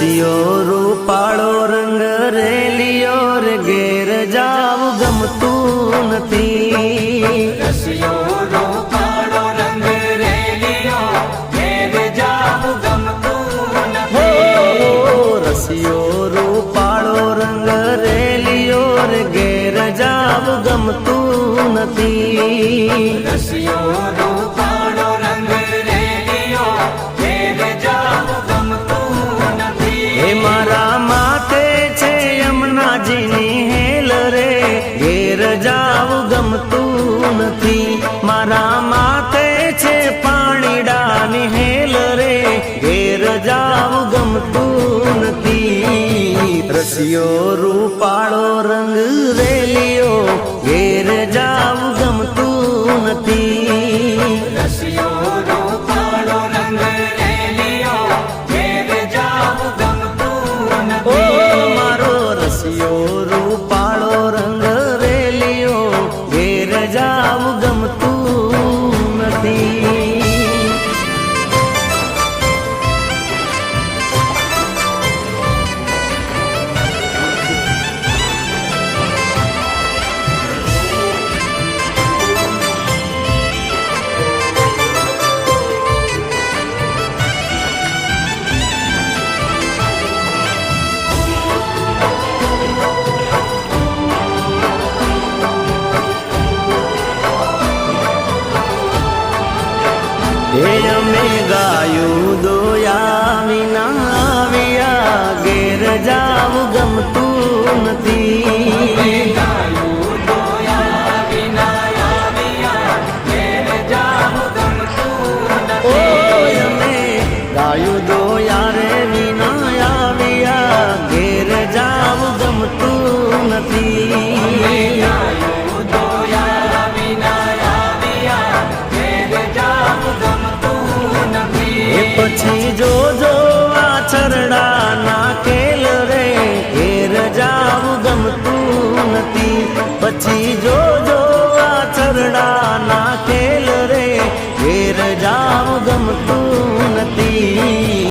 રસિયો રૂપાળો રંગ રેલિયો રે ઘેર જાવું ગમતું નથી. રસિયો રૂપાળો રંગ રેલિયો ઘેર જાવું ગમતું નથી. રસિયો રૂપાળો રંગ રેલિયો રે ઘેર જાવું ગમતું નથી. રસિયો રૂપાળો રંગ રેલિયો ઘેર જાવું ગમતું નથી. હે મારા માથે છે યમુનાજીની હેલ રે ઘેર જાવું ગમતું નથી. મારા માથે છે પાણીડાની હેલ રે ઘેર જાવું ગમતું નથી. રસિયો રૂપાળો રંગ રેલિયો ઘેર જાવું ગમતું નથી. રસિયો રૂપાળો રંગ રેલિયો ઘેર જાવું ગમતું ઓ નથી. મારો રસિયો રૂપાળો રંગ રેલિયો ઘેર જાવું ગમતું નથી. હે અમે ગાયું દોયા વિના આવ્યા ઘેર જાવું ગમતું નથી. ગાયું દોયા વિના આવ્યા ઘેર જાવું ગમતું ઓ નથી. અમે ગાયું